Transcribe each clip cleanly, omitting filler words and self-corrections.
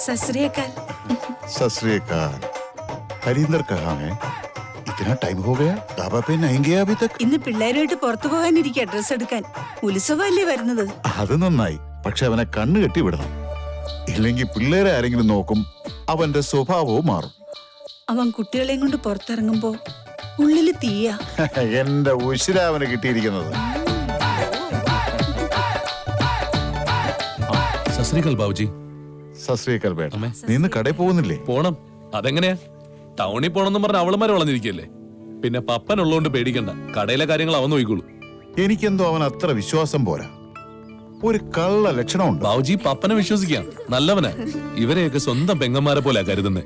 सत श्री अकाल। सत श्री अकाल। हरिंदर कहाँ है? इतना टाइम हो गया, ढाबा पे नहीं गया अभी तक? ഇന്ന് പിള്ളേരുമായിട്ട് പുറത്തു പോകാനിരിക്കുക ഡ്രസ് എടുക്കാൻ. ഉത്സവമല്ലേ വരുന്നത്? അത് നന്നായി. പക്ഷെ അവനെ കണ്ണു കെട്ടി വിടണം. ഇല്ലെങ്കിൽ പിള്ളേരെ ആരെങ്കിലും നോക്കും, അവന്റെ സ്വഭാവവും മാറും. അവൻ കുട്ടികളെയും കൊണ്ട് പുറത്തിറങ്ങുമ്പോ ഉള്ളില് തീയാ. എന്റെ ഉശിര അവന് കിട്ടിയിരിക്കുന്നത്. സസ്രീകൽ ബാബുജി. സസ്രീകൽ ബേട്ട, നീ ഇന്ന് കടയിൽ പോകുന്നില്ലേ? പോണം. അതെങ്ങനെയാ? ടൗണിൽ പോണെന്നും പറഞ്ഞ അവളുമാരെ വളഞ്ഞിരിക്കല്ലേ. പിന്നെ പപ്പൻ ഉള്ളതുകൊണ്ട് പേടിക്കണ്ട, കടയിലെ കാര്യങ്ങൾ അവൻ നോക്കിക്കോളൂ. എനിക്കെന്തോ അവൻ അത്ര വിശ്വാസം പോരാ. ഒരു കള്ള ലക്ഷണമുണ്ട്. ബാബുജി പപ്പനെ വിശ്വസിക്കാം, നല്ലവനാ. ഇവരെയൊക്കെ സ്വന്തം പെങ്ങന്മാരെ പോലെ കരുതുന്നേ.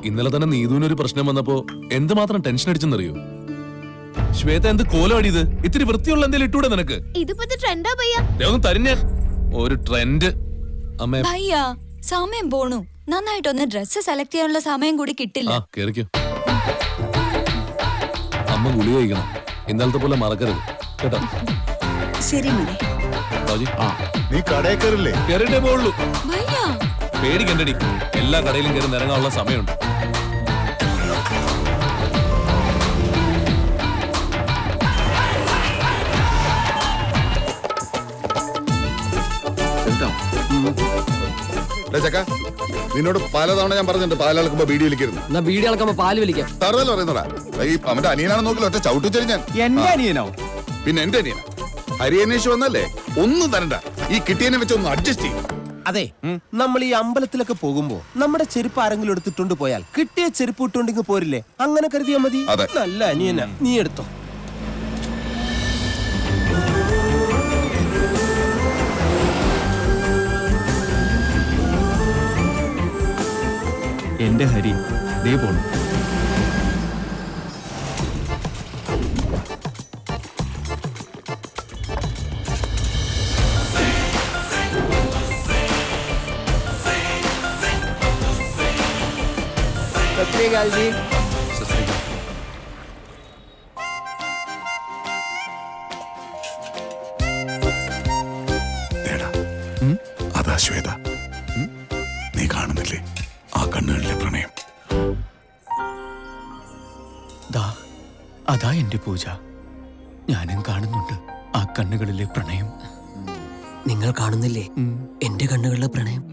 ഇന്നലെ തന്നെ നീതുവിനൊരു പ്രശ്നം വന്നപ്പോ എന്തുമാത്രം ടെൻഷൻ അടിച്ചെന്നറിയോ? ശ്വേത എന്ത് കോലമാടിയത്? ഇത്തിരി വൃത്തിയുള്ള എന്തെങ്കിലും ഇട്ടൂടെ നിനക്ക്? ഒന്ന് തരിഞ്ഞ ഒരു ട്രെൻഡ്. അമ്മേ സമയം പോണു. നന്നായിട്ടൊന്ന് ഡ്രസ് സെലക്ട് ചെയ്യാനുള്ള സമയം കൂടി കിട്ടില്ല. കേറിക്കോ. അമ്മ ഗുളി കഴിക്കണം, ഇന്നലത്തെ പോലെ മറക്കരുത് കേട്ടോ. ശരി മോനെ. നീ കടയിൽ കയറില്ലേ? കേറിട്ടേ പോവുള്ളൂ. പേടിക്കണ്ടടി, എല്ലാ കടയിലും കയറി നിറങ്ങാനുള്ള സമയമുണ്ട്. നിന്നോട് പലതവണ ഞാൻ പറഞ്ഞിട്ടുണ്ട് പാൽ അളക്കുമ്പോ ബീഡി വലിക്കരുത്. ബീഡി അളക്കുമ്പോ പാല് വലിക്കാം. തറുതല്ല പറയുന്നോടാ. ഈ അവന്റെ അനിയനാണ് നോക്കില്ല, ഒറ്റ ചവിട്ടിച്ചെറി ഞാൻ. എന്റെ അനിയനോ? പിന്നെ എന്റെ അനിയനാ. ഹരിയന്വേഷ് വന്നല്ലേ, ഒന്നും തരണ്ട. ഈ കിട്ടിയതിനെ വെച്ച് ഒന്ന് അഡ്ജസ്റ്റ് ചെയ്യും. അതെ, നമ്മൾ ഈ അമ്പലത്തിലൊക്കെ പോകുമ്പോ നമ്മുടെ ചെരുപ്പ് ആരെങ്കിലും എടുത്തിട്ടുണ്ട് പോയാൽ കിട്ടിയ ചെരുപ്പ് ഇട്ടുണ്ടെങ്കിൽ പോരില്ലേ? അങ്ങനെ കരുതിയാ മതി. നല്ല അനിയനാ, നീ എടുത്തോ. എന്റെ ഹരി ദേ പോണു. അതാ ശ്വേത, നീ കാണുന്നില്ലേ ആ കണ്ണുകളിലെ പ്രണയം? അതാ എന്റെ പൂജ. ഞാനും കാണുന്നുണ്ട് ആ കണ്ണുകളിലെ പ്രണയം. നിങ്ങൾ കാണുന്നില്ലേ എന്റെ കണ്ണുകളിലെ പ്രണയം?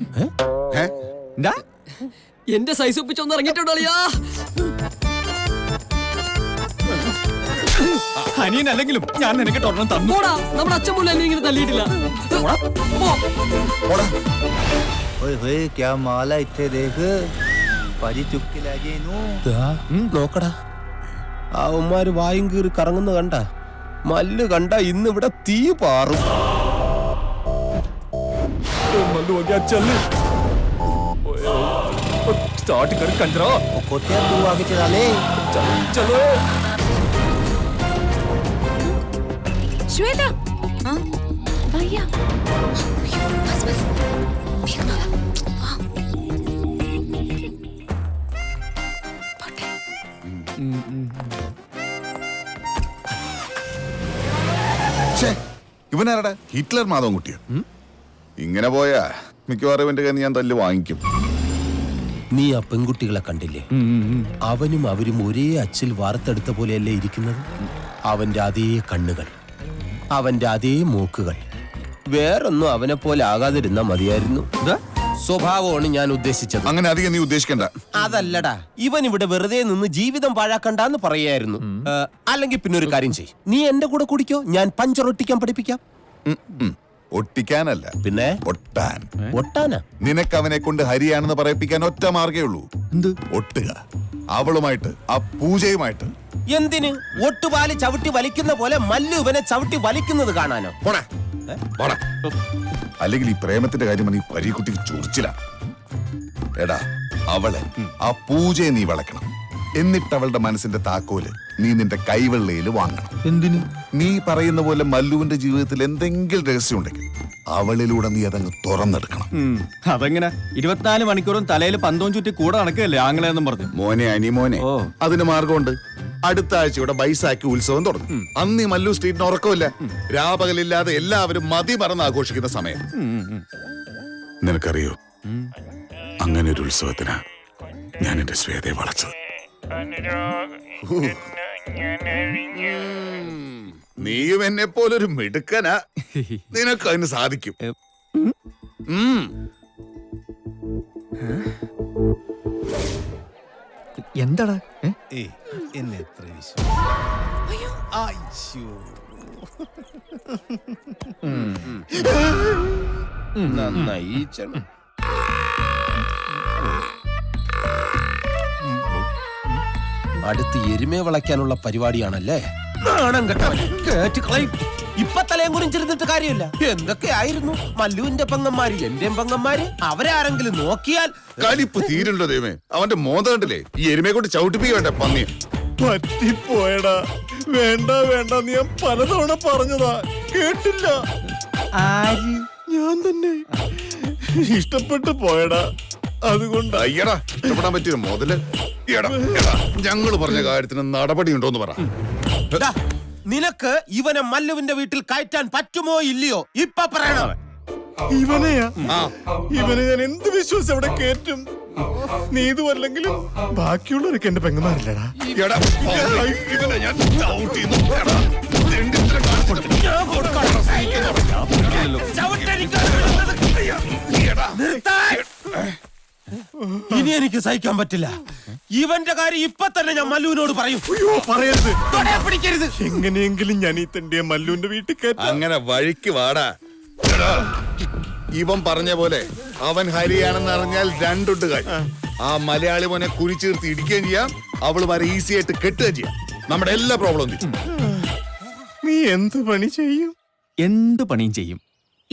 എന്റെ സൈസ് ഒപ്പിച്ചൊന്ന് ഇറങ്ങിയിട്ടുണ്ടോ? അനിയനല്ലെങ്കിലും ഞാൻ നിനക്ക് ഒരെണ്ണം തന്നു. നമ്മുടെ അച്ഛൻ പോലും എന്നെ ഇങ്ങനെ തല്ലിയിട്ടില്ല. നോക്കടാ, അവന്മാര് വായും കീറി കറങ്ങുന്ന കണ്ട. മല്ല് കണ്ട ഇന്നിവിടെ തീ പാറും. श्वेता, भैया बस बस ഇവനാരടാ? ഹിറ്റ്ലർ മാധവൻ കുട്ടിയോ? ഇങ്ങനെ പോയാ മിക്കവാറും ഇവന്റെ കയ്യിൽ ഞാൻ തല്ല് വാങ്ങിക്കും. നീ ആ പെൺകുട്ടികളെ കണ്ടില്ലേ? അവനും അവരും ഒരേ അച്ചിൽ വാർത്തെടുത്ത പോലെയല്ലേ ഇരിക്കുന്നത്? അവന്റെ അതേ കണ്ണുകൾ, അവന്റെ അതേ മൂക്കുകൾ. വേറൊന്നും അവനെ പോലെ ആകാതിരുന്നാ മതിയായിരുന്നു. സ്വഭാവമാണ് ഞാൻ ഉദ്ദേശിച്ചത്. അങ്ങനെ അധികം നീ ഉദ്ദേശിക്കണ്ട. അതല്ലടാ, ഇവൻ ഇവിടെ വെറുതെ നിന്ന് ജീവിതം പാഴാക്കണ്ടെന്ന് പറയായിരുന്നു. അല്ലെങ്കിൽ പിന്നെ ഒരു കാര്യം ചെയ്യ്, നീ എന്റെ കൂടെ കുടിക്കോ, ഞാൻ പഞ്ചർ ഒട്ടിക്കാൻ പഠിപ്പിക്കാം. ഒട്ടിക്കാനല്ല, പിന്നെ ഒട്ടാൻ. ഒട്ടാനാ? നിനക്ക് അവനെ കൊണ്ട് ഹരിയാണെന്ന് പറയിപ്പിക്കാൻ ഒറ്റ മാർഗേ ഉള്ളൂ. എന്ത്? ഒട്ടുക. അവളുമായിട്ട്, ആ പൂജയുമായിട്ട്. എന്തിന്? ഒട്ടുപാല് ചവിട്ടി വലിക്കുന്ന പോലെ മല്ലു ഇവനെ ചവിട്ടി വലിക്കുന്നത് കാണാനോ? പോടാ. അല്ലെങ്കിൽ ഈ പ്രേമത്തിന്റെ കാര്യം നീ പരീക്കുട്ടിക്ക് ചൊറിച്ചില്ല. എടാ, അവളെ, ആ പൂജയെ നീ വളയ്ക്കണം. എന്നിട്ട് അവളുടെ മനസ്സിന്റെ താക്കോല് നീ നിന്റെ കൈവെള്ളയിൽ വാങ്ങണം. എന്തിന്? നീ പറയുന്ന പോലെ മല്ലുവിന്റെ ജീവിതത്തിൽ എന്തെങ്കിലും രഹസ്യം ഉണ്ടെങ്കിൽ അവളിലൂടെ നീ അതങ്ങ് തുറന്നെടുക്കണം. അതെങ്ങനെ? 24 മണിക്കൂറും തലയിൽ പന്തവും ചുറ്റി കൂടെ നടക്കുകയല്ലേ ആങ്ങളെന്നും പറഞ്ഞു. മോനെ, അനിമോനെ, അതിന് മാർഗമുണ്ട്. അടുത്ത ആഴ്ച ഇവിടെ ബൈസാക്കി ഉത്സവം തുടങ്ങും. അന്ന് ഈ മല്ലു സ്ട്രീറ്റിന് ഉറക്കമില്ല. രാപകലില്ലാതെ എല്ലാവരും മതി പറന്ന് ആഘോഷിക്കുന്ന സമയം. നിനക്കറിയോ, അങ്ങനെ ഒരു ഉത്സവത്തിനാ ഞാൻ എന്റെ ശ്വേതയെ വളച്ചത്. നീയും എന്നെ പോലൊരു മിടുക്കനാ. നിനക്ക് അതിന് സാധിക്കും. എന്താടാ എന്നെ എത്ര നന്നായി അടുത്ത് എരുമയെ വളയ്ക്കാനുള്ള പരിപാടിയാണല്ലേ? നാണം കെട്ടവൻ. കേറ്റ് കളയും. ഇപ്പൊ തലയും കുറിച്ചിരുന്നിട്ട് കാര്യമില്ല. എന്തൊക്കെയായിരുന്നു മല്ലുവിന്റെ പെങ്ങന്മാര്, എന്റെയും പെങ്ങന്മാര്. അവരെ ആരെങ്കിലും നോക്കിയാൽ കലിപ്പ് തീരുണ്ടോ ദൈവമേ? അവന്റെ മോന്ത കണ്ടില്ലേ? ഈ എരുമയെ കൊണ്ട് ചവിട്ടിപ്പിക്കണ്ടേ പന്നി. പറ്റിപ്പോയടാ. വേണ്ട വേണ്ട നീ ഞാൻ പലതവണ പറഞ്ഞതാ, കേട്ടില്ല. ആര്? ഞാൻ തന്നെ ഇഷ്ടപ്പെട്ടു പോയടാ. അതുകൊണ്ട് അയ്യടാ, ഇഷ്ടപ്പെടാൻ പറ്റിയൊരു മുതല്. ഞങ്ങള് പറഞ്ഞ കാര്യത്തിന് നടപടി ഉണ്ടോന്ന് പറ. ദാ, നിനക്ക് ഇവനെ മല്ലുവിന്റെ വീട്ടിൽ കയറ്റാൻ പറ്റുമോ ഇല്ലയോ ഇപ്പൊ പറയണം. ഇവനെയാ? ഇവനെ ഞാൻ എന്ത് വിശ്വസിച്ച് അവിടെ കേറ്റും? നീ ഇതുമല്ലെങ്കിലും ബാക്കിയുള്ളവരൊക്കെ എന്റെ പെങ്ങന്മാരില്ലടാ. ഇവനെ ഞാൻ ചവിട്ടിന്ന് എടാ, തെണ്ടിത്തരം കാണിച്ചിട്ട് ഇനി എനിക്ക് സഹിക്കാൻ പറ്റില്ല. ഇവന്റെ കാര്യം ഇപ്പൊ തന്നെ ഞാൻ മല്ലുവിനോട് പറയും. അയ്യോ പറയരുത്, പിടിക്കരുത്. എങ്ങനെയെങ്കിലും ഞാൻ ഈ തെണ്ടിയെ മല്ലുവിന്റെ വീട്ടിൽ കയറ്റാം. അങ്ങനെ വഴിക്ക് വാടാ. എടാ, ഇവൻ പറഞ്ഞ പോലെ അവൻ ഹരിയാണെന്ന് അറിഞ്ഞാൽ രണ്ടുണ്ട് കാര്യം. ആ മലയാളി മോനെ കുരിച്ചീർത്ത് ഇടിക്കുകയും ചെയ്യാം, അവള് വരെ ഈസി ആയിട്ട് കെട്ടുകയും ചെയ്യാം. നമ്മുടെ എല്ലാ പ്രോബ്ലവും തീരും. നീ എന്ത് പണി ചെയ്യും? എന്ത് പണിയും ചെയ്യും.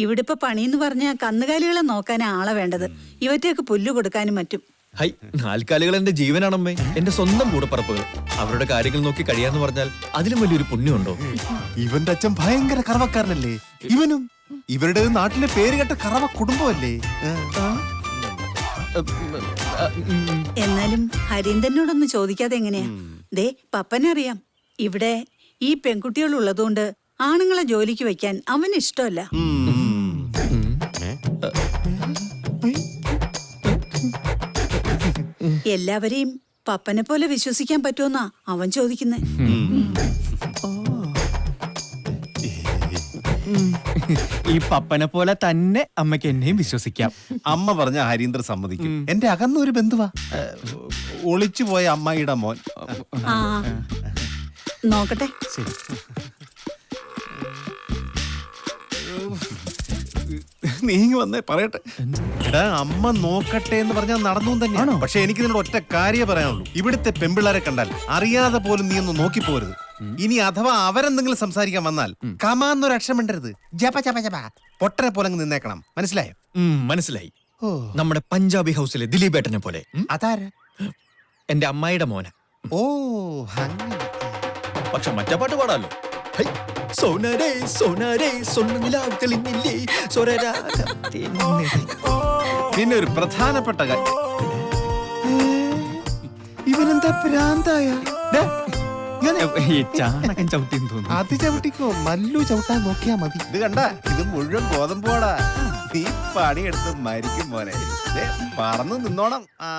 ഇവിടെ ഇപ്പൊ പണിന്ന് പറഞ്ഞ കന്നുകാലികളെ നോക്കാനാ ആളെ വേണ്ടത്. ഇവറ്റയൊക്കെ പുല്ല് കൊടുക്കാനും മറ്റും. ഹൈ, നാൽക്കാലികൾ എന്റെ ജീവനാണമ്മേ, എന്റെ സ്വന്തം കൂടപ്പറപ്പുകൾ. അവരുടെ കാര്യങ്ങൾ നോക്കി കഴിയാന്ന് പറഞ്ഞാൽ അതിലും വലിയൊരു പുണ്യമുണ്ടോ? ഇവന്റെ അച്ഛൻ ഭയങ്കര കറവക്കാരനല്ലേ? ഇവനും ഇവരുടെ നാട്ടിലെ പേര് കേട്ട കറവ കുടുംബമല്ലേ? എന്നാലും ഹരീന്ദ്രനോടൊന്ന് ചോദിക്കാതെ എങ്ങനെയാ? ദേ പപ്പനറിയാം, ഇവിടെ ഈ പെൺകുട്ടികൾ ഉള്ളതുകൊണ്ട് ആണുങ്ങളെ ജോലിക്ക് വെക്കാൻ അവന് ഇഷ്ടമല്ല. എല്ലാവരെയും പപ്പനെ പോലെ വിശ്വസിക്കാൻ പറ്റുമെന്നാ അവൻ ചോദിക്കുന്നേ. ഈ പപ്പനെ പോലെ തന്നെ അമ്മയ്ക്ക് എന്നെയും വിശ്വസിക്കാം. അമ്മ പറഞ്ഞ ഹരീന്ദ്ര സമ്മതിക്കും. എന്റെ അകന്നൊരു ബന്ധുവാ, ഒളിച്ചുപോയ അമ്മായിയുടെ മോൻ. ആ നോക്കട്ടെ. നീങ്ങി വന്നേ പറയട്ടെ. എടാ, അമ്മ നോക്കട്ടെ എന്ന് പറഞ്ഞാൽ നടന്നു തന്നെയാണോ? പക്ഷെ എനിക്ക് നിന്നോട് ഒറ്റ കാര്യം പറയാനുള്ളൂ. ഇവിടുത്തെ പെമ്പിള്ളാരെ കണ്ടാൽ അറിയാതെ പോലും നീ ഒന്ന് നോക്കിപ്പോരുത്. ഇനി അഥവാ അവരെന്തെങ്കിലും സംസാരിക്കാൻ വന്നാൽ കമാന്നൊരു അക്ഷരം മിണ്ടരുത്. ജപ ജപ ജപ പൊട്ടനെ പോലെ അങ്ങ് നിന്നേക്കണം. മനസ്സിലായോ? മനസ്സിലായി. നമ്മുടെ പഞ്ചാബി ഹൗസിലെ ദിലീപേട്ടനെ പോലെ. അതാരാ? എന്റെ അമ്മായിയുടെ മോന. ഓ, പക്ഷെ മറ്റേ പാട്ട് പാടാലോ. ഹൈ, സോനരേ സോനരേ സൊന്നിലാവ് തെളിഞ്ഞില്ലേ സ്വരരാഗത്തിൻ്റെ. പിന്നെ ഒരു പ്രധാനപ്പെട്ട കാര്യം, ഇവനെന്താ ഭ്രാന്തായ? ഈ ചാണകം ചവിട്ടിന്ന് തോന്നുന്നു. അത് ചവിട്ടിക്കോ, മല്ലു ചവിട്ടാൻ നോക്കിയാ മതി. ഇത് കണ്ട, ഇത് മുഴുവൻ ഗോതമ്പോടാ. നീ പണിയെടുത്ത് മരിക്കും പോലെ പറന്നു നിന്നോണം. ആ